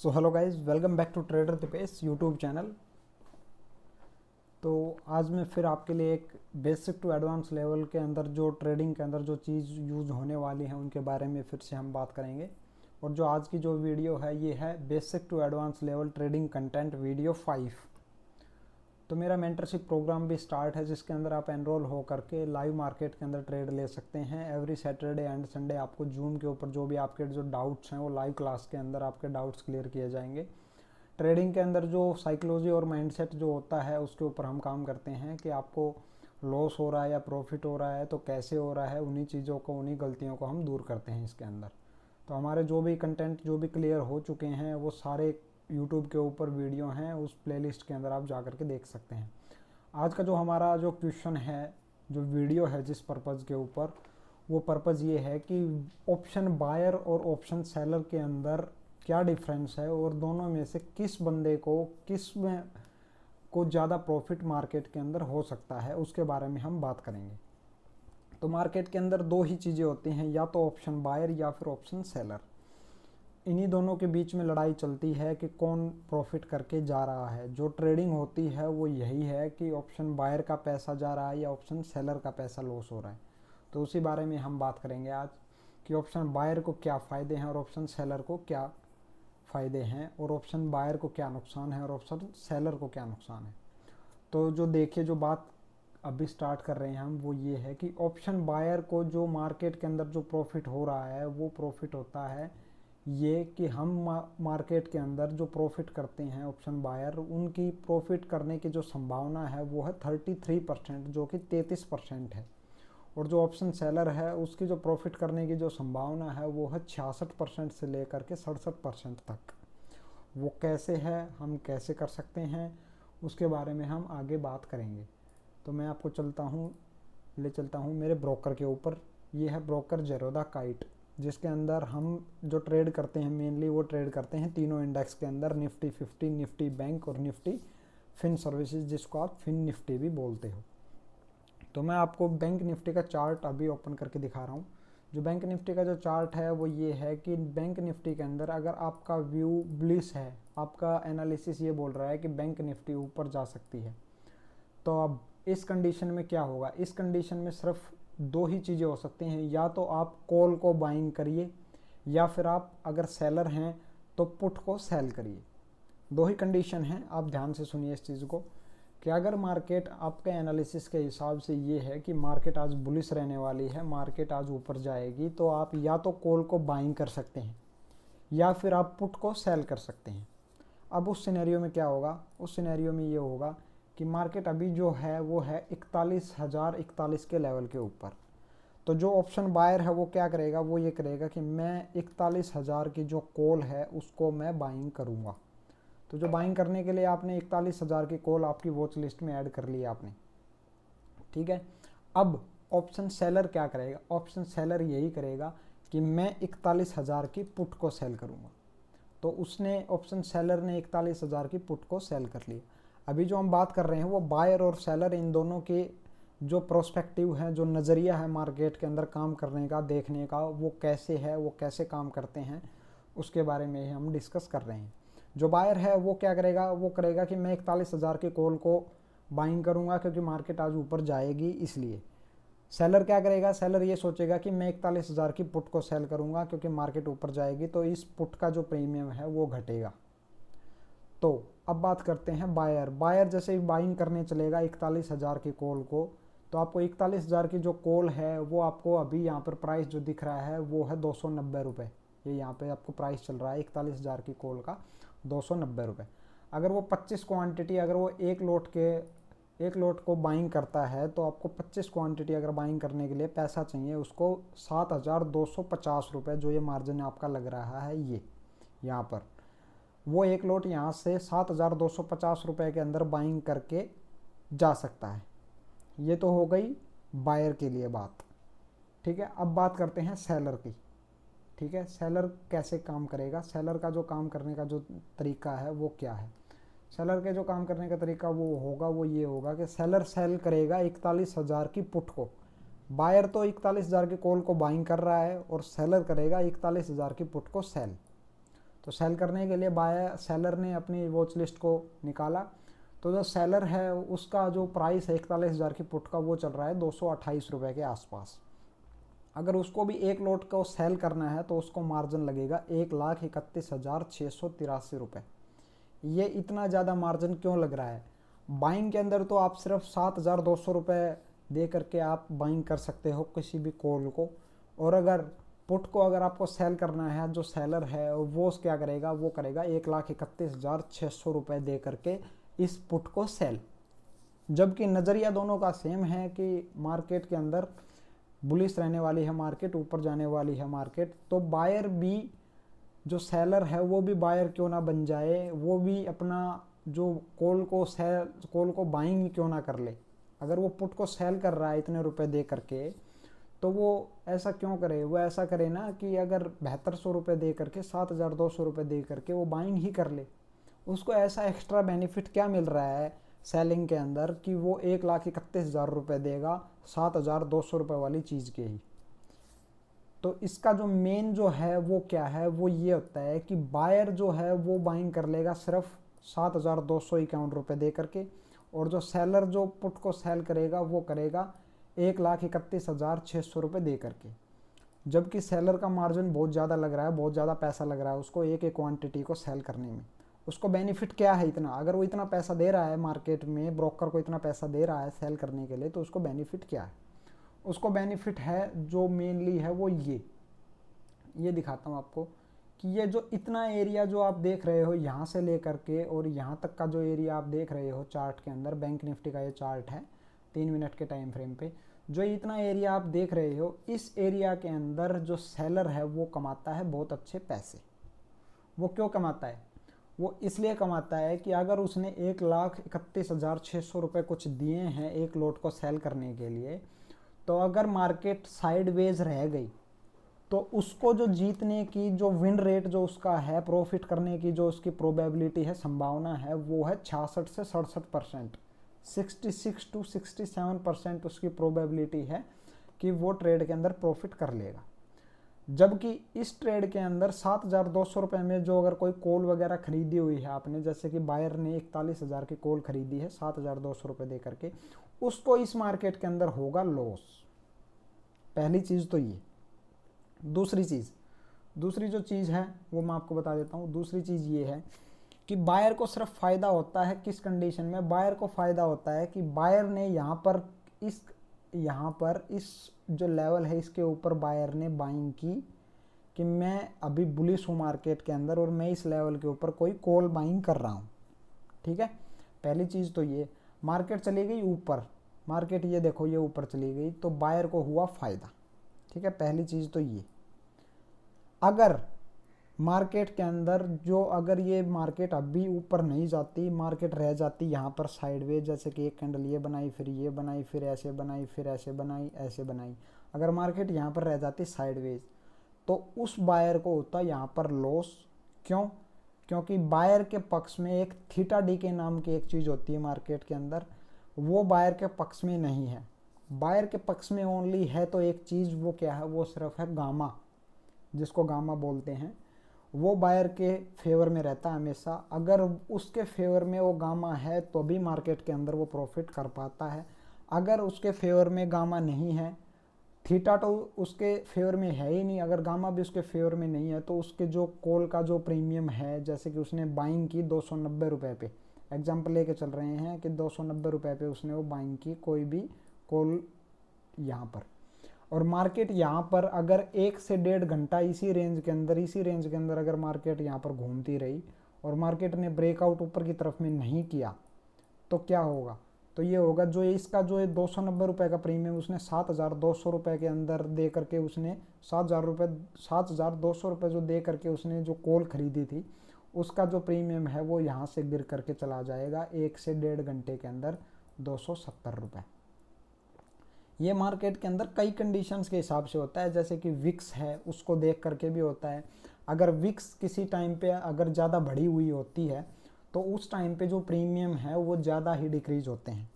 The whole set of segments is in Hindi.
So hello guys, welcome back to trader Deepesh YouTube channel. तो आज मैं फिर आपके लिए एक बेसिक टू एडवांस लेवल के अंदर जो ट्रेडिंग के अंदर जो चीज़ यूज़ होने वाली है उनके बारे में फिर से हम बात करेंगे। और जो आज की जो वीडियो है ये है basic to advance level trading content video 5। तो मेरा मेंटरशिप प्रोग्राम भी स्टार्ट है जिसके अंदर आप एनरोल हो करके लाइव मार्केट के अंदर ट्रेड ले सकते हैं। एवरी सैटरडे एंड संडे आपको जूम के ऊपर जो भी आपके जो डाउट्स हैं वो लाइव क्लास के अंदर आपके डाउट्स क्लियर किए जाएंगे। ट्रेडिंग के अंदर जो साइकोलॉजी और माइंडसेट जो होता है उसके ऊपर हम काम करते हैं कि आपको लॉस हो रहा है या प्रॉफिट हो रहा है तो कैसे हो रहा है, उन्हीं चीज़ों को उन्हीं गलतियों को हम दूर करते हैं इसके अंदर। तो हमारे जो भी कंटेंट जो भी क्लियर हो चुके हैं वो सारे यूट्यूब के ऊपर वीडियो हैं, उस प्लेलिस्ट के अंदर आप जा कर के देख सकते हैं। आज का जो हमारा जो क्वेश्चन है, जो वीडियो है जिस पर्पज़ के ऊपर, वो पर्पज़ ये है कि ऑप्शन बायर और ऑप्शन सेलर के अंदर क्या डिफरेंस है और दोनों में से किस बंदे को किस में को ज़्यादा प्रॉफिट मार्केट के अंदर हो सकता है, उसके बारे में हम बात करेंगे। तो मार्केट के अंदर दो ही चीज़ें होती हैं, या तो ऑप्शन बायर या फिर ऑप्शन सेलर। इन्हीं दोनों के बीच में लड़ाई चलती है कि कौन प्रॉफिट करके जा रहा है। जो ट्रेडिंग होती है वो यही है कि ऑप्शन बायर का पैसा जा रहा है या ऑप्शन सेलर का पैसा लॉस हो रहा है। तो उसी बारे में हम बात करेंगे आज कि ऑप्शन बायर को क्या फ़ायदे हैं और ऑप्शन सेलर को क्या फ़ायदे हैं, और ऑप्शन बायर को क्या नुकसान है और ऑप्शन सेलर को क्या नुकसान है। तो जो देखिए, जो बात अभी स्टार्ट कर रहे हैं हम वो ये है कि ऑप्शन बायर को जो मार्केट के अंदर जो प्रॉफिट हो रहा है वो प्रॉफिट होता है ये कि हम मार्केट के अंदर जो प्रॉफिट करते हैं ऑप्शन बायर, उनकी प्रॉफिट करने की जो संभावना है वो है 33%, जो कि 33% है। और जो ऑप्शन सेलर है उसकी जो प्रॉफिट करने की जो संभावना है वो है 66% से लेकर के 67% तक। वो कैसे है, हम कैसे कर सकते हैं, उसके बारे में हम आगे बात करेंगे। तो मैं आपको ले चलता हूँ मेरे ब्रोकर के ऊपर। ये है ब्रोकर जेरोदा काइट, जिसके अंदर हम जो ट्रेड करते हैं मेनली वो ट्रेड करते हैं तीनों इंडेक्स के अंदर, निफ्टी 50, निफ्टी बैंक और निफ्टी फिन सर्विसेज, जिसको आप फिन निफ्टी भी बोलते हो। तो मैं आपको बैंक निफ्टी का चार्ट अभी ओपन करके दिखा रहा हूँ। जो बैंक निफ्टी का जो चार्ट है वो ये है कि बैंक निफ्टी के अंदर अगर आपका व्यू ब्लिश है, आपका एनालिसिस ये बोल रहा है कि बैंक निफ्टी ऊपर जा सकती है, तो अब इस कंडीशन में क्या होगा। इस कंडीशन में सिर्फ दो ही चीज़ें हो सकती हैं, या तो आप कॉल को बाइंग करिए या फिर आप अगर सेलर हैं तो पुट को सेल करिए। दो ही कंडीशन है, आप ध्यान से सुनिए इस चीज़ को कि अगर मार्केट आपके एनालिसिस के हिसाब से ये है कि मार्केट आज बुलिश रहने वाली है, मार्केट आज ऊपर जाएगी, तो आप या तो कॉल को बाइंग कर सकते हैं या फिर आप पुट को सेल कर सकते हैं। अब उस सिनेरियो में क्या होगा, उस सिनेरियो में ये होगा कि मार्केट अभी जो है वो है 41,041 के लेवल के ऊपर। तो जो ऑप्शन बायर है वो क्या करेगा, वो ये करेगा कि मैं 41,000 की जो कॉल है उसको मैं बाइंग करूँगा। तो जो बाइंग करने के लिए आपने 41,000 की कॉल आपकी वॉच लिस्ट में ऐड कर ली आपने, ठीक है। अब ऑप्शन सेलर क्या करेगा, ऑप्शन सेलर यही करेगा कि मैं 41,000 की पुट को सेल करूँगा। तो उसने ऑप्शन सेलर ने 41,000 की पुट को सेल कर लिया। अभी जो हम बात कर रहे हैं वो बायर और सेलर, इन दोनों के जो प्रोस्पेक्टिव है, जो नज़रिया है मार्केट के अंदर काम करने का, देखने का, वो कैसे है, वो कैसे काम करते हैं, उसके बारे में हम डिस्कस कर रहे हैं। जो बायर है वो क्या करेगा, वो करेगा कि मैं 41,000 के कॉल को बाइंग करूंगा क्योंकि मार्केट आज ऊपर जाएगी इसलिए। सेलर क्या करेगा, सेलर ये सोचेगा कि मैं 41,000 की पुट को सेल करूंगा क्योंकि मार्केट ऊपर जाएगी, तो इस पुट का जो प्रीमियम है वो घटेगा। तो अब बात करते हैं बायर। बायर जैसे ही बाइंग करने चलेगा 41,000 की कॉल को, तो आपको 41,000 की जो कॉल है वो आपको अभी यहाँ पर प्राइस जो दिख रहा है वो है 290 रुपये। ये यहाँ पे आपको प्राइस चल रहा है 41,000 की कॉल का 290 रुपये। अगर वो 25 क्वांटिटी, अगर वो एक लोट को बाइंग करता है तो आपको 25 क्वांटिटी अगर बाइंग करने के लिए पैसा चाहिए उसको 7,250 रुपये, जो ये मार्जिन आपका लग रहा है ये यहाँ पर, वो एक लोट यहाँ से 7,250 रुपये के अंदर बाइंग करके जा सकता है। ये तो हो गई बायर के लिए बात, ठीक है। अब बात करते हैं सेलर की, ठीक है। सेलर कैसे काम करेगा, सेलर का जो काम करने का जो तरीका है वो क्या है। सेलर के जो काम करने का तरीका वो ये होगा कि सेलर सेल करेगा 41,000 की पुट को। बायर तो 41,000 की कॉल को बाइंग कर रहा है और सेलर करेगा 41,000 की पुट को सेल। तो सेल करने के लिए बायर सेलर ने अपनी वॉच लिस्ट को निकाला, तो जो सेलर है उसका जो प्राइस है 41,000 की पुट का वो चल रहा है 228 रुपये के आसपास। अगर उसको भी एक लॉट को सेल करना है तो उसको मार्जिन लगेगा 1,31,683 रुपये। ये इतना ज़्यादा मार्जिन क्यों लग रहा है? बाइंग के अंदर तो आप सिर्फ 7,200 रुपये दे करके आप बाइंग कर सकते हो किसी भी कॉल को, और अगर पुट को अगर आपको सेल करना है, जो सेलर है वो क्या करेगा, वो करेगा 1,31,600 रुपये दे करके इस पुट को सेल। जबकि नज़रिया दोनों का सेम है कि मार्केट के अंदर बुलिश रहने वाली है मार्केट, ऊपर जाने वाली है मार्केट, तो बायर भी, जो सेलर है वो भी बायर क्यों ना बन जाए, वो भी अपना जो कॉल को बाइंग क्यों ना कर ले। अगर वो पुट को सेल कर रहा है इतने रुपए दे करके, तो वो ऐसा क्यों करे? वो ऐसा करे ना कि अगर 7200 रुपये दे करके 7,200 रुपये दे करके वो बाइंग ही कर ले। उसको ऐसा एक्स्ट्रा बेनिफिट क्या मिल रहा है सेलिंग के अंदर कि वो 1,31,000 रुपये देगा 7,200 रुपये वाली चीज़ के ही। तो इसका जो मेन जो है वो क्या है, वो ये होता है कि बायर जो है वो बाइंग कर लेगा सिर्फ 7,251 रुपये दे करके, और जो सेलर जो पुट को सेल करेगा वो करेगा 1,31,600 रुपये दे करके। जबकि सेलर का मार्जिन बहुत ज़्यादा लग रहा है, बहुत ज़्यादा पैसा लग रहा है उसको एक एक क्वांटिटी को सेल करने में। उसको बेनिफिट क्या है इतना? अगर वो इतना पैसा दे रहा है मार्केट में, ब्रोकर को इतना पैसा दे रहा है सेल करने के लिए, तो उसको बेनिफिट क्या है? उसको बेनिफिट है जो मेनली है वो ये दिखाता हूँ आपको कि ये जो इतना एरिया जो आप देख रहे हो यहाँ से लेकर के और यहाँ तक का जो एरिया आप देख रहे हो चार्ट के अंदर, बैंक निफ्टी का ये चार्ट है 3 मिनट के टाइम फ्रेम पे, जो इतना एरिया आप देख रहे हो, इस एरिया के अंदर जो सेलर है वो कमाता है बहुत अच्छे पैसे। वो क्यों कमाता है? वो इसलिए कमाता है कि अगर उसने 1,31,600 रुपये कुछ दिए हैं एक लॉट को सेल करने के लिए, तो अगर मार्केट साइडवेज रह गई तो उसको जो जीतने की जो विन रेट जो उसका है, प्रॉफिट करने की जो उसकी प्रोबेबिलिटी है, संभावना है, वो है 66 से 67%। 66 to 67% उसकी प्रोबेबिलिटी है कि वो ट्रेड के अंदर प्रॉफिट कर लेगा। जबकि इस ट्रेड के अंदर 7,200 रुपये में जो अगर कोई कॉल वगैरह खरीदी हुई है आपने, जैसे कि बायर ने 41,000 की कॉल खरीदी है 7,200 रुपये दे करके, उसको इस मार्केट के अंदर होगा लॉस। पहली चीज़ तो ये। दूसरी जो चीज़ है वो मैं आपको बता देता हूँ। दूसरी चीज़ ये है कि बायर को सिर्फ फ़ायदा होता है किस कंडीशन में? बायर को फ़ायदा होता है कि बायर ने यहाँ पर इस जो लेवल है इसके ऊपर बायर ने बाइंग की कि मैं अभी बुलिश हूँ मार्केट के अंदर और मैं इस लेवल के ऊपर कोई कॉल बाइंग कर रहा हूँ। ठीक है, पहली चीज़ तो ये। मार्केट चली गई ऊपर, मार्केट ये देखो ये ऊपर चली गई, तो बायर को हुआ फ़ायदा। ठीक है, पहली चीज़ तो ये। अगर मार्केट के अंदर जो अगर ये मार्केट अभी ऊपर नहीं जाती, मार्केट रह जाती यहाँ पर साइडवेज, जैसे कि एक कैंडल ये बनाई, फिर ये बनाई, फिर ऐसे बनाई, फिर ऐसे बनाई, ऐसे बनाई, अगर मार्केट यहाँ पर रह जाती साइडवेज, तो उस बायर को होता यहाँ पर लॉस। क्यों? क्योंकि बायर के पक्ष में एक थीटा डी के नाम की एक चीज़ होती है मार्केट के अंदर, वो बायर के पक्ष में नहीं है। बायर के पक्ष में ओनली है तो एक चीज़, वो क्या है? वो सिर्फ है गामा, जिसको गामा बोलते हैं। वो बायर के फेवर में रहता है हमेशा। अगर उसके फेवर में वो गामा है तो भी मार्केट के अंदर वो प्रॉफिट कर पाता है। अगर उसके फेवर में गामा नहीं है, थीटा तो उसके फेवर में है ही नहीं, अगर गामा भी उसके फेवर में नहीं है, तो उसके जो कॉल का जो प्रीमियम है, जैसे कि उसने बाइंग की 290 रुपये पे, एग्जाम्पल लेके चल रहे हैं कि 290 रुपये पे उसने वो बाइंग की कोई भी कॉल यहाँ पर, और मार्केट यहाँ पर अगर 1 से 1.5 घंटा इसी रेंज के अंदर अगर मार्केट यहाँ पर घूमती रही और मार्केट ने ब्रेकआउट ऊपर की तरफ में नहीं किया, तो क्या होगा? तो ये होगा जो इसका जो 290 रुपये का प्रीमियम उसने 7,200 रुपये के अंदर दे करके उसने 7,200 रुपये जो दे करके उसने जो कॉल खरीदी थी, उसका जो प्रीमियम है वो यहाँ से गिर करके चला जाएगा 1 से 1.5 घंटे के अंदर 270 रुपये। ये मार्केट के अंदर कई कंडीशंस के हिसाब से होता है, जैसे कि विक्स है उसको देख करके भी होता है। अगर विक्स किसी टाइम पे अगर ज़्यादा बढ़ी हुई होती है तो उस टाइम पे जो प्रीमियम है वो ज़्यादा ही डिक्रीज होते हैं।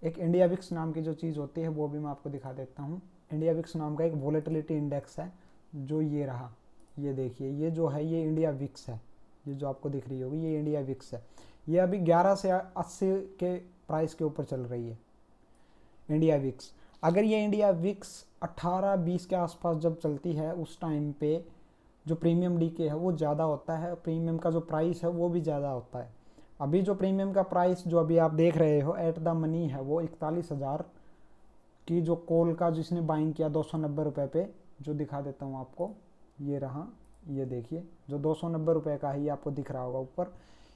एक इंडिया विक्स नाम की जो चीज़ होती है वो भी मैं आपको दिखा देता हूँ। इंडिया विक्स नाम का एक वोलेटिलिटी इंडेक्स है, जो ये रहा, ये देखिए, ये जो है ये इंडिया विक्स है, ये जो आपको दिख रही होगी ये इंडिया विक्स है। ये अभी 11 से 80 के प्राइस के ऊपर चल रही है इंडिया विक्स। अगर ये इंडिया विक्स 18-20 के आसपास जब चलती है, उस टाइम पे जो प्रीमियम डीके है वो ज़्यादा होता है, प्रीमियम का जो प्राइस है वो भी ज़्यादा होता है। अभी जो प्रीमियम का प्राइस जो अभी आप देख रहे हो एट द मनी है वो 41,000 की जो कॉल का जिसने बाइंग किया 290 रुपये पे, जो दिखा देता हूँ आपको, ये रहा, ये देखिए जो 290 रुपये का है, ये आपको दिख रहा होगा ऊपर,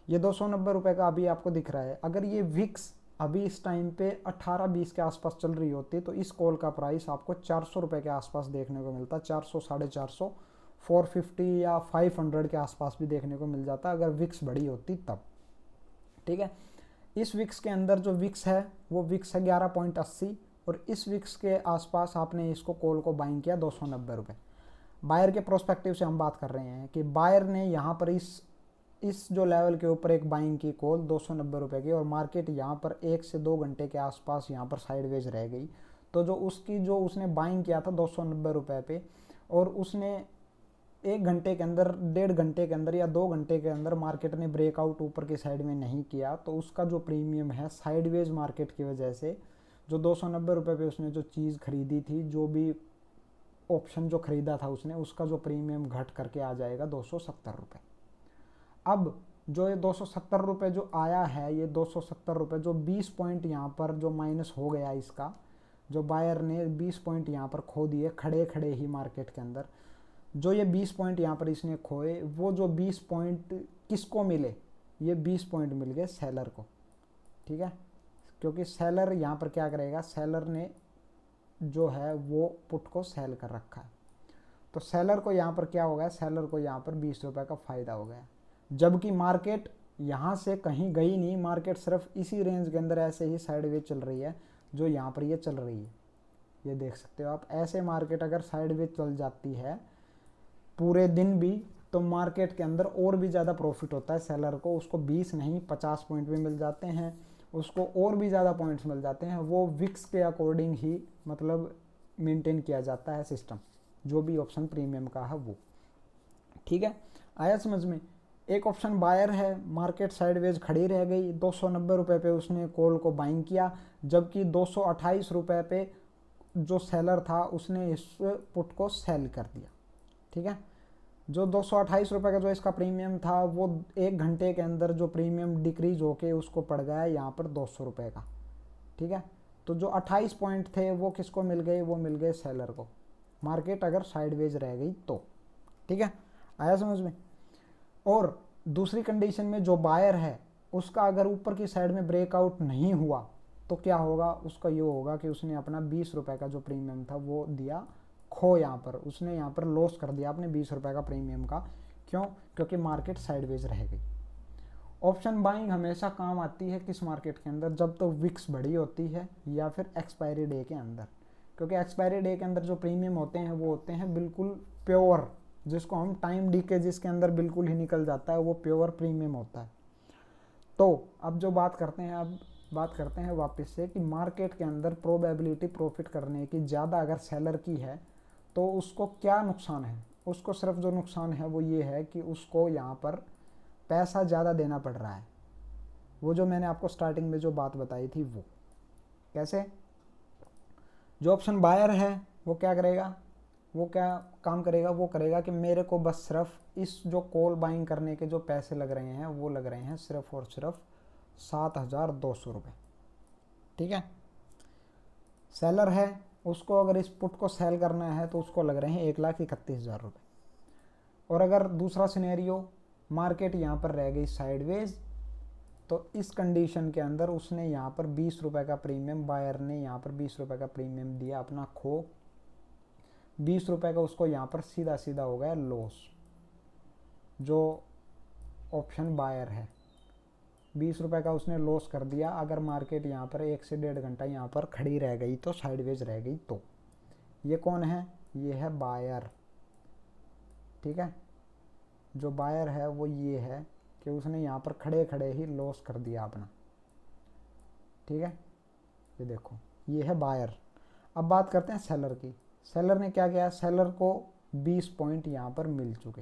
ये 290 रुपये का अभी आपको दिख रहा है। अगर ये विक्स अभी इस टाइम पे 18-20 के आसपास चल रही होती तो इस कॉल का प्राइस आपको 400 रुपये के आसपास देखने को मिलता, 400, 450, 450 या 500 के आसपास भी देखने को मिल जाता अगर विक्स बड़ी होती तब। ठीक है, इस विक्स के अंदर जो विक्स है वो विक्स है 11.80 और इस विक्स के आसपास आपने इसको कॉल को बाइंग किया 290 रुपये। बायर के प्रोस्पेक्टिव से हम बात कर रहे हैं कि बायर ने यहाँ पर इस जो लेवल के ऊपर एक बाइंग की कॉल 290 रुपये की और मार्केट यहाँ पर 1 से 2 घंटे के आसपास यहाँ पर साइडवेज रह गई। तो जो उसने बाइंग किया था 290 रुपये पे और उसने 1 घंटे के अंदर, 1.5 घंटे के अंदर या 2 घंटे के अंदर मार्केट ने ब्रेकआउट ऊपर की साइड में नहीं किया, तो उसका जो प्रीमियम है साइडवेज मार्केट की वजह से जो 290 रुपये पे उसने जो चीज़ खरीदी थी, जो भी ऑप्शन जो खरीदा था उसने, उसका जो प्रीमियम घट करके आ जाएगा 270 रुपये। अब जो ये 270 रुपये जो आया है, ये 270 रुपये जो 20 पॉइंट यहाँ पर जो माइनस हो गया इसका, जो बायर ने 20 पॉइंट यहाँ पर खो दिए खड़े खड़े ही मार्केट के अंदर, जो ये 20 पॉइंट यहाँ पर इसने खोए, वो जो 20 पॉइंट किसको मिले, ये 20 पॉइंट मिल गए सेलर को। ठीक है, क्योंकि सेलर यहाँ पर क्या करेगा, सेलर ने जो है वो पुट को सेल कर रखा है, तो सेलर को यहाँ पर क्या हो गया, सेलर को यहाँ पर 20 रुपये का फ़ायदा हो गया। जबकि मार्केट यहाँ से कहीं गई नहीं, मार्केट सिर्फ इसी रेंज के अंदर ऐसे ही साइडवेज चल रही है जो यहाँ पर ये चल रही है। ये देख सकते हो आप, ऐसे मार्केट अगर साइडवेज चल जाती है पूरे दिन भी, तो मार्केट के अंदर और भी ज़्यादा प्रॉफिट होता है सेलर को, उसको 20 नहीं 50 पॉइंट भी मिल जाते हैं, उसको और भी ज़्यादा पॉइंट्स मिल जाते हैं। वो विक्स के अकॉर्डिंग ही मतलब मेंटेन किया जाता है सिस्टम, जो भी ऑप्शन प्रीमियम का है वो। ठीक है, आया समझ में। एक ऑप्शन बायर है, मार्केट साइडवेज खड़ी रह गई, 290 रुपये पे उसने कॉल को बाइंग किया, जबकि 228 रुपये पे जो सेलर था उसने इस पुट को सेल कर दिया। ठीक है, जो 228 रुपये का जो इसका प्रीमियम था वो 1 घंटे के अंदर जो प्रीमियम डिक्रीज होके उसको पड़ गया यहाँ पर 200 रुपये का। ठीक है, तो जो 28 पॉइंट थे वो किसको मिल गए, वो मिल गए सेलर को, मार्केट अगर साइडवेज रह गई तो। ठीक है, आया समझ में। और दूसरी कंडीशन में जो बायर है उसका अगर ऊपर की साइड में ब्रेकआउट नहीं हुआ तो क्या होगा, उसका ये होगा कि उसने अपना 20 रुपये का जो प्रीमियम था वो दिया खो, यहाँ पर उसने यहाँ पर लॉस कर दिया अपने 20 रुपये का प्रीमियम का। क्यों, क्योंकि मार्केट साइडवेज रह गई। ऑप्शन बाइंग हमेशा काम आती है किस मार्केट के अंदर, जब तो विक्स बड़ी होती है या फिर एक्सपायरी डे के अंदर, क्योंकि एक्सपायरी डे के अंदर जो प्रीमियम होते हैं वो होते हैं बिल्कुल प्योर, जिसको हम टाइम डीके जिसके अंदर बिल्कुल ही निकल जाता है, वो प्योर प्रीमियम होता है। तो अब जो बात करते हैं, अब बात करते हैं वापस से कि मार्केट के अंदर प्रोबेबिलिटी प्रॉफिट करने की ज़्यादा अगर सेलर की है तो उसको क्या नुकसान है। उसको सिर्फ जो नुकसान है वो ये है कि उसको यहाँ पर पैसा ज़्यादा देना पड़ रहा है। वो जो मैंने आपको स्टार्टिंग में जो बात बताई थी वो कैसे, जो ऑप्शन बायर है वो क्या करेगा, वो क्या काम करेगा, वो करेगा कि मेरे को बस सिर्फ इस जो कॉल बाइंग करने के जो पैसे लग रहे हैं वो लग रहे हैं सिर्फ और सिर्फ 7,200 रुपये। ठीक है, सेलर है उसको अगर इस पुट को सेल करना है तो उसको लग रहे हैं 1,31,000 रुपये। और अगर दूसरा सिनेरियो, मार्केट यहाँ पर रह गई साइडवेज, तो इस कंडीशन के अंदर उसने यहाँ पर 20 रुपये का प्रीमियम, बायर ने यहाँ पर 20 रुपये का प्रीमियम दिया अपना खो, 20 रुपये का उसको यहाँ पर सीधा सीधा हो गया लॉस। जो ऑप्शन बायर है 20 रुपये का उसने लॉस कर दिया अगर मार्केट यहाँ पर 1 से 1.5 घंटा यहाँ पर खड़ी रह गई तो, साइडवेज रह गई तो। ये कौन है, ये है बायर। ठीक है, जो बायर है वो ये है कि उसने यहाँ पर खड़े खड़े ही लॉस कर दिया अपना। ठीक है, ये देखो ये है बायर। अब बात करते हैं सेलर की। सेलर ने क्या किया, सेलर को 20 पॉइंट यहाँ पर मिल चुके,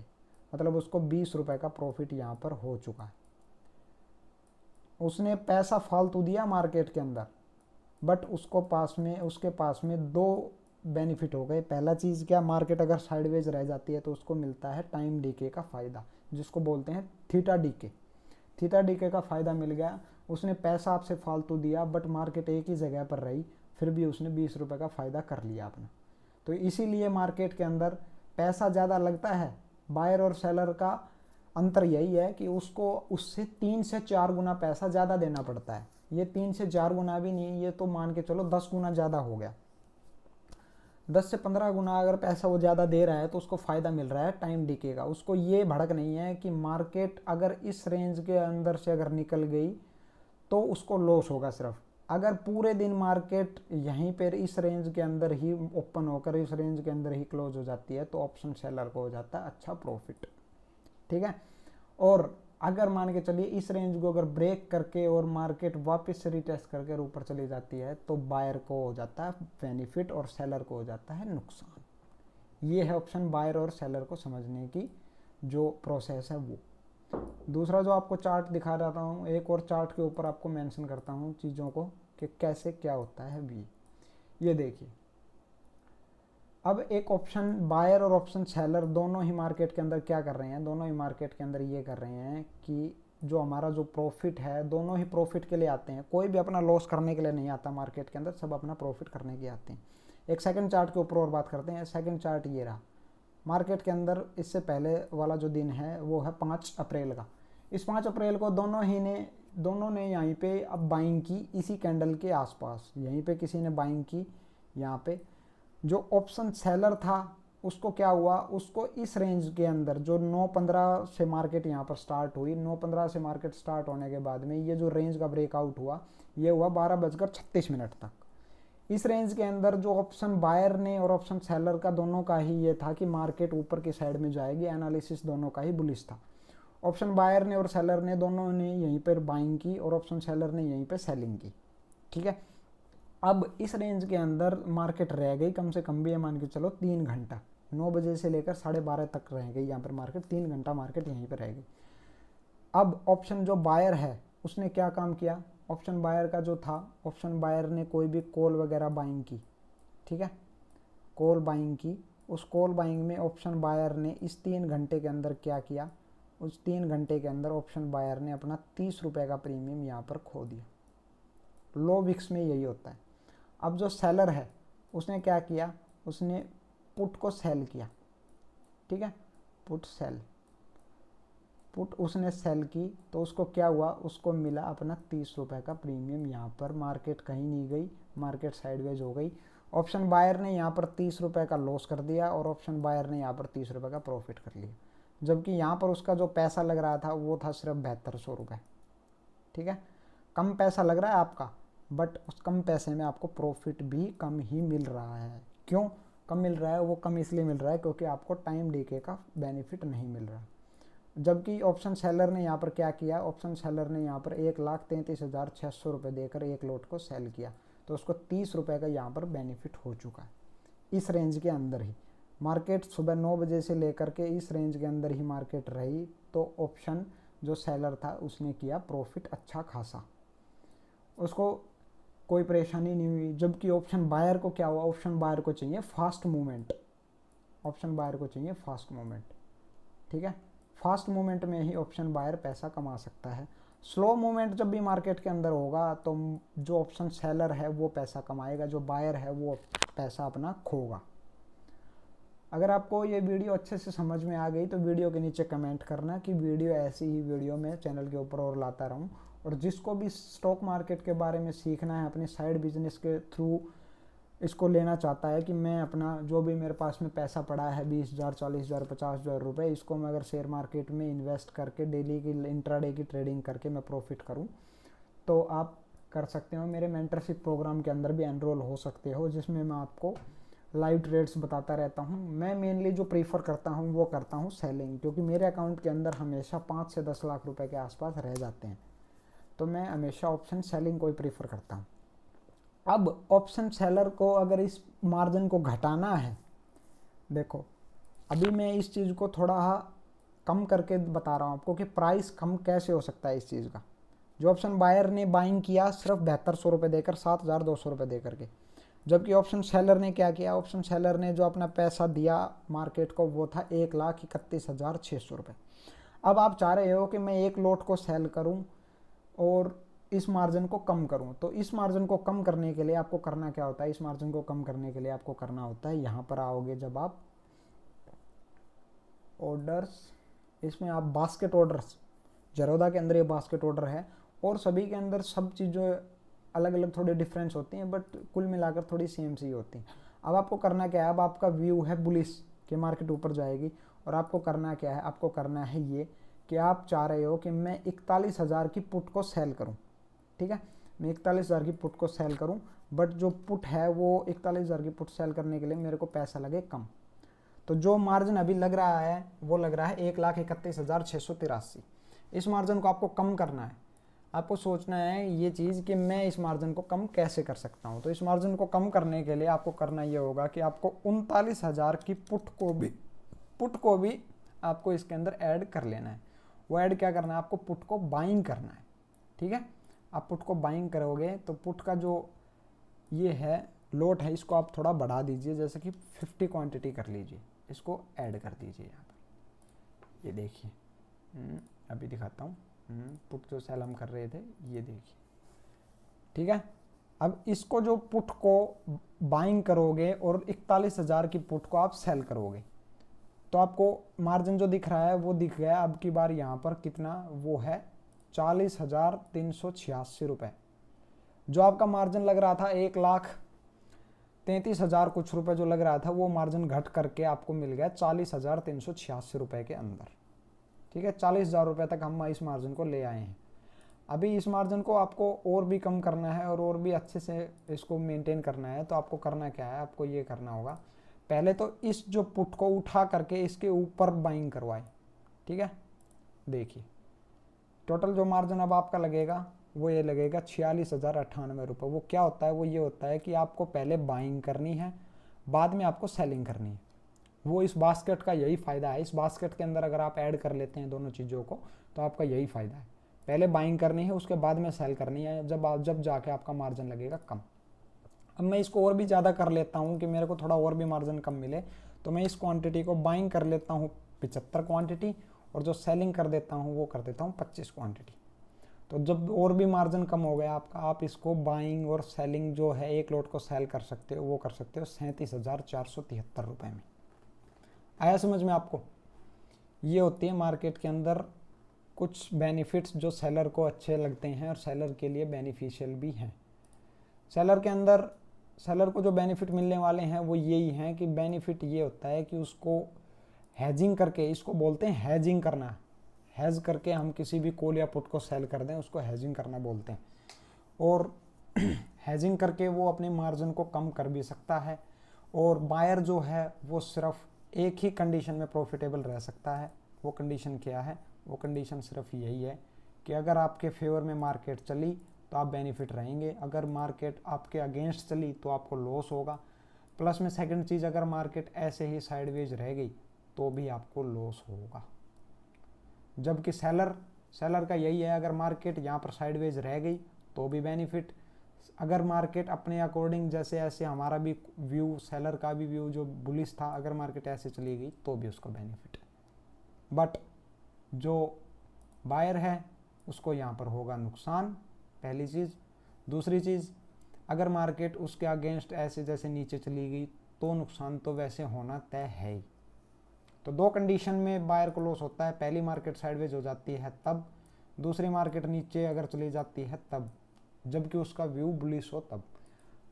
मतलब उसको 20 रुपए का प्रॉफिट यहाँ पर हो चुका है। उसने पैसा फालतू दिया मार्केट के अंदर, बट उसके पास में दो बेनिफिट हो गए। पहला चीज़ क्या, मार्केट अगर साइडवेज रह जाती है तो उसको मिलता है टाइम डीके का फ़ायदा, जिसको बोलते हैं थीटा डीके। थीटा डीके का फ़ायदा मिल गया। उसने पैसा आपसे फालतू दिया बट मार्केट एक ही जगह पर रही, फिर भी उसने 20 रुपये का फ़ायदा कर लिया अपना। तो इसीलिए मार्केट के अंदर पैसा ज़्यादा लगता है। बायर और सेलर का अंतर यही है कि उसको उससे 3 से 4 गुना पैसा ज़्यादा देना पड़ता है। ये 3 से 4 गुना भी नहीं, ये तो मान के चलो 10 गुना ज़्यादा हो गया। 10 से 15 गुना अगर पैसा वो ज़्यादा दे रहा है तो उसको फ़ायदा मिल रहा है टाइम डीके का। उसको ये भड़क नहीं है कि मार्केट अगर इस रेंज के अंदर से अगर निकल गई तो उसको लॉस होगा। सिर्फ अगर पूरे दिन मार्केट यहीं पर इस रेंज के अंदर ही ओपन होकर इस रेंज के अंदर ही क्लोज हो जाती है तो ऑप्शन सेलर को हो जाता है अच्छा प्रॉफिट, ठीक है। और अगर मान के चलिए इस रेंज को अगर ब्रेक करके और मार्केट वापस से रिटेस्ट करके ऊपर चली जाती है तो बायर को हो जाता है बेनिफिट और सेलर को हो जाता है नुकसान। ये है ऑप्शन बायर और सेलर को समझने की जो प्रोसेस है वो। दूसरा जो आपको चार्ट दिखा रहा हूँ, एक और चार्ट के ऊपर आपको मेंशन करता हूँ चीज़ों को कि कैसे क्या होता है भी। ये देखिए, अब एक ऑप्शन बायर और ऑप्शन सेलर दोनों ही मार्केट के अंदर क्या कर रहे हैं, दोनों ही मार्केट के अंदर ये कर रहे हैं कि जो हमारा जो प्रॉफिट है, दोनों ही प्रॉफिट के लिए आते हैं। कोई भी अपना लॉस करने के लिए नहीं आता मार्केट के अंदर, सब अपना प्रॉफिट करने के आते हैं। एक सेकंड चार्ट के ऊपर और बात करते हैं। सेकंड चार्ट ये रहा मार्केट के अंदर। इससे पहले वाला जो दिन है वो है 5 अप्रैल का। इस 5 अप्रैल को दोनों ने यहीं पे अब बाइंग की, इसी कैंडल के आसपास यहीं पे किसी ने बाइंग की। यहाँ पे जो ऑप्शन सेलर था उसको क्या हुआ, उसको इस रेंज के अंदर जो 9:15 से मार्केट यहाँ पर स्टार्ट हुई, 9:15 से मार्केट स्टार्ट होने के बाद में ये जो रेंज का ब्रेकआउट हुआ ये हुआ 12:36 तक। इस रेंज के अंदर जो ऑप्शन बायर ने और ऑप्शन सेलर का दोनों का ही ये था कि मार्केट ऊपर की साइड में जाएगी। एनालिसिस दोनों का ही बुलिश था। ऑप्शन बायर ने और सेलर ने दोनों ने यहीं पर बाइंग की और ऑप्शन सेलर ने यहीं पर सेलिंग की, ठीक है। अब इस रेंज के अंदर मार्केट रह गई कम से कम भी मान के चलो 3 घंटा, 9 बजे से लेकर 12:30 तक रह गई यहाँ पर मार्केट। 3 घंटा मार्केट यहीं पर रह गई। अब ऑप्शन जो बायर है उसने क्या काम किया, ऑप्शन बायर का जो था, ऑप्शन बायर ने कोई भी कॉल वगैरह बाइंग की, ठीक है, कॉल बाइंग की। उस कॉल बाइंग में ऑप्शन बायर ने इस 3 घंटे के अंदर क्या किया, उस 3 घंटे के अंदर ऑप्शन बायर ने अपना 30 रुपये का प्रीमियम यहाँ पर खो दिया। लो विक्स में यही होता है। अब जो सेलर है उसने क्या किया, उसने पुट को सेल किया, ठीक है, पुट उसने सेल की तो उसको क्या हुआ, उसको मिला अपना 30 रुपये का प्रीमियम। यहाँ पर मार्केट कहीं नहीं गई, मार्केट साइडवेज हो गई। ऑप्शन बायर ने यहाँ पर 30 रुपये का लॉस कर दिया और ऑप्शन बायर ने यहाँ पर 30 रुपये का प्रॉफिट कर लिया, जबकि यहाँ पर उसका जो पैसा लग रहा था वो था सिर्फ 7200 रुपये, ठीक है। कम पैसा लग रहा है आपका, बट उस कम पैसे में आपको प्रॉफिट भी कम ही मिल रहा है। क्यों कम मिल रहा है, वो कम इसलिए मिल रहा है क्योंकि आपको टाइम डीके का बेनिफिट नहीं मिल रहा। जबकि ऑप्शन सेलर ने यहाँ पर क्या किया, ऑप्शन सेलर ने यहाँ पर 1,33,600 रुपये देकर एक लॉट को सेल किया तो उसको 30 रुपये का यहाँ पर बेनिफिट हो चुका है। इस रेंज के अंदर ही मार्केट सुबह 9 बजे से लेकर के इस रेंज के अंदर ही मार्केट रही तो ऑप्शन जो सेलर था उसने किया प्रॉफिट अच्छा खासा, उसको कोई परेशानी नहीं हुई। जबकि ऑप्शन बायर को क्या हुआ, ऑप्शन बायर को चाहिए फास्ट मूवमेंट, ऑप्शन बायर को चाहिए फास्ट मूवमेंट, ठीक है। फास्ट मूवमेंट में ही ऑप्शन बायर पैसा कमा सकता है। स्लो मूवमेंट जब भी मार्केट के अंदर होगा तो जो ऑप्शन सेलर है वो पैसा कमाएगा, जो बायर है वो पैसा अपना खोगा। अगर आपको ये वीडियो अच्छे से समझ में आ गई तो वीडियो के नीचे कमेंट करना कि वीडियो ऐसी ही वीडियो मैं चैनल के ऊपर और लाता रहूं। और जिसको भी स्टॉक मार्केट के बारे में सीखना है, अपने साइड बिजनेस के थ्रू इसको लेना चाहता है कि मैं अपना जो भी मेरे पास में पैसा पड़ा है 20,000, 40,000, 50,000 रुपये, इसको मैं अगर शेयर मार्केट में इन्वेस्ट करके डेली की इंट्राडे की ट्रेडिंग करके मैं प्रॉफिट करूं तो आप कर सकते हो। मेरे मेंटरशिप प्रोग्राम के अंदर भी एनरोल हो सकते हो, जिसमें मैं आपको लाइव ट्रेड्स बताता रहता हूं। मैं मेनली जो प्रीफर करता हूं वो करता हूं सेलिंग, क्योंकि मेरे अकाउंट के अंदर हमेशा 5 से 10 लाख रुपए के आसपास रह जाते हैं, तो मैं हमेशा ऑप्शन सेलिंग को ही प्रीफर करता हूं। अब ऑप्शन सेलर को अगर इस मार्जिन को घटाना है, देखो अभी मैं इस चीज़ को थोड़ा कम करके बता रहा हूँ आपको कि प्राइस कम कैसे हो सकता है इस चीज़ का। जो ऑप्शन बायर ने बाइंग किया सिर्फ 7200 रुपये देकर, 7200 रुपये दे करके, जबकि ऑप्शन सेलर ने क्या किया, ऑप्शन सेलर ने जो अपना पैसा दिया मार्केट को वो था 1,31,600 रुपये। अब आप चाह रहे हो कि मैं एक लॉट को सेल करूं और इस मार्जिन को कम करूं, तो इस मार्जिन को कम करने के लिए आपको करना क्या होता है, इस मार्जिन को कम करने के लिए आपको करना होता है, यहाँ पर आओगे जब आप ऑर्डर्स, इसमें आप बास्केट ऑर्डर्स, जरोदा के अंदर ये बास्केट ऑर्डर है और सभी के अंदर सब चीज़ें अलग अलग थोड़ी डिफरेंस होती हैं, बट कुल मिलाकर थोड़ी सेम सी होती हैं। अब आपको करना क्या है, अब आपका व्यू है बुलिश कि मार्केट ऊपर जाएगी, और आपको करना क्या है, आपको करना है ये कि आप चाह रहे हो कि मैं 41,000 की पुट को सेल करूं, ठीक है, मैं 41,000 की पुट को सेल करूं, बट जो पुट है वो 41,000 की पुट सेल करने के लिए मेरे को पैसा लगे कम। तो जो मार्जिन अभी लग रहा है वो लग रहा है 1,31,683। इस मार्जिन को आपको कम करना है, आपको सोचना है ये चीज़ कि मैं इस मार्जिन को कम कैसे कर सकता हूँ। तो इस मार्जिन को कम करने के लिए आपको करना ये होगा कि आपको 39,000 की पुट को भी आपको इसके अंदर ऐड कर लेना है। वो ऐड क्या करना है, आपको पुट को बाइंग करना है, ठीक है। आप पुट को बाइंग करोगे तो पुट का जो ये है लोट है इसको आप थोड़ा बढ़ा दीजिए, जैसे कि 50 क्वांटिटी कर लीजिए, इसको ऐड कर दीजिए यहाँ पर। ये देखिए अभी दिखाता हूँ, पुट जो सेल हम कर रहे थे ये देखिए, ठीक है। अब इसको जो पुट को बाइंग करोगे और 41,000 की पुट को आप सेल करोगे तो आपको मार्जिन जो दिख रहा है वो दिख गया अब की बार यहाँ पर कितना, वो है 40,386 रुपये। जो आपका मार्जिन लग रहा था 1,33,000 कुछ रुपए जो लग रहा था, वो मार्जिन घट करके आपको मिल गया 40,386 रुपये के अंदर, ठीक है। 40,000 रुपये तक हम इस मार्जिन को ले आए हैं। अभी इस मार्जिन को आपको और भी कम करना है और भी अच्छे से इसको मेंटेन करना है। तो आपको करना क्या है, आपको ये करना होगा, पहले तो इस जो पुट को उठा करके इसके ऊपर बाइंग करवाए, ठीक है। देखिए टोटल जो मार्जिन अब आपका लगेगा वो ये लगेगा 46,098 रुपये। वो क्या होता है, वो ये होता है कि आपको पहले बाइंग करनी है, बाद में आपको सेलिंग करनी है। वो इस बास्केट का यही फ़ायदा है। इस बास्केट के अंदर अगर आप ऐड कर लेते हैं दोनों चीज़ों को तो आपका यही फ़ायदा है, पहले बाइंग करनी है उसके बाद में सेल करनी है, जब जाके आपका मार्जिन लगेगा कम। अब मैं इसको और भी ज़्यादा कर लेता हूँ कि मेरे को थोड़ा और भी मार्जिन कम मिले, तो मैं इस क्वांटिटी को बाइंग कर लेता हूँ 75 क्वांटिटी और जो सेलिंग कर देता हूँ वो कर देता हूँ 25 क्वांटिटी। तो जब और भी मार्जिन कम हो गया आपका, आप इसको बाइंग और सेलिंग जो है एक लोट को सेल कर सकते हो, वो कर सकते हो 37,473 रुपये में। आया समझ में आपको? ये होती है मार्केट के अंदर कुछ बेनिफिट्स जो सेलर को अच्छे लगते हैं और सेलर के लिए बेनिफिशियल भी हैं। सेलर के अंदर सेलर को जो बेनिफिट मिलने वाले हैं वो यही हैं कि बेनिफिट ये होता है कि उसको हैजिंग करके, इसको बोलते हैं हैजिंग करना, हैज करके हम किसी भी कॉल या पुट को सेल कर दें उसको हैजिंग करना बोलते हैं। और हैजिंग करके वो अपने मार्जिन को कम कर भी सकता है। और बायर जो है वो सिर्फ एक ही कंडीशन में प्रॉफिटेबल रह सकता है। वो कंडीशन क्या है? वो कंडीशन सिर्फ यही है कि अगर आपके फेवर में मार्केट चली तो आप बेनिफिट रहेंगे, अगर मार्केट आपके अगेंस्ट चली तो आपको लॉस होगा। प्लस में सेकंड चीज़, अगर मार्केट ऐसे ही साइडवेज रह गई तो भी आपको लॉस होगा। जबकि सेलर का यही है, अगर मार्केट यहाँ पर साइडवेज रह गई तो भी बेनिफिट, अगर मार्केट अपने अकॉर्डिंग जैसे ऐसे हमारा भी व्यू, सेलर का भी व्यू जो बुलिश था, अगर मार्केट ऐसे चली गई तो भी उसको बेनिफिट। बट जो बायर है उसको यहाँ पर होगा नुकसान, पहली चीज़। दूसरी चीज़, अगर मार्केट उसके अगेंस्ट ऐसे जैसे नीचे चली गई तो नुकसान तो वैसे होना तय है ही। तो दो कंडीशन में बायर को लॉस होता है, पहली मार्केट साइडवेज हो जाती है तब, दूसरी मार्केट नीचे अगर चली जाती है तब, जबकि उसका व्यू बुलिश हो तब।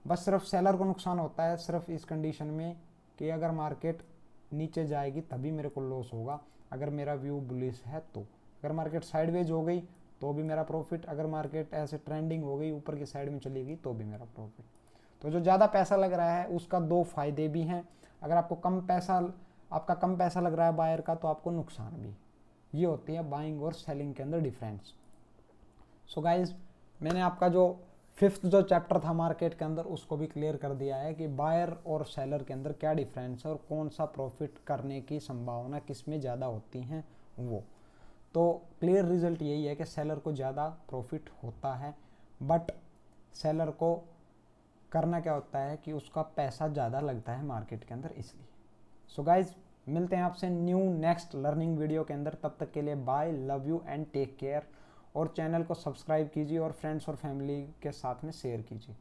बस सिर्फ सेलर को नुकसान होता है सिर्फ इस कंडीशन में कि अगर मार्केट नीचे जाएगी तभी मेरे को लॉस होगा, अगर मेरा व्यू बुलिश है तो। अगर मार्केट साइडवेज हो गई तो भी मेरा प्रॉफिट, अगर मार्केट ऐसे ट्रेंडिंग हो गई ऊपर की साइड में चली गई तो भी मेरा प्रॉफिट। तो जो ज़्यादा पैसा लग रहा है उसका दो फायदे भी हैं, अगर आपका कम पैसा लग रहा है बायर का तो आपको नुकसान भी। ये होती है बाइंग और सेलिंग के अंदर डिफरेंस। सो गाइज, मैंने आपका जो फिफ्थ जो चैप्टर था मार्केट के अंदर उसको भी क्लियर कर दिया है कि बायर और सेलर के अंदर क्या डिफरेंस है और कौन सा प्रॉफिट करने की संभावना किस में ज़्यादा होती हैं वो। तो क्लियर रिजल्ट यही है कि सेलर को ज़्यादा प्रॉफिट होता है, बट सेलर को करना क्या होता है कि उसका पैसा ज़्यादा लगता है मार्केट के अंदर, इसलिए। सो गाइज, मिलते हैं आपसे न्यू नेक्स्ट लर्निंग वीडियो के अंदर। तब तक के लिए bye, love you and take care. और चैनल को सब्सक्राइब कीजिए और फ्रेंड्स और फैमिली के साथ में शेयर कीजिए।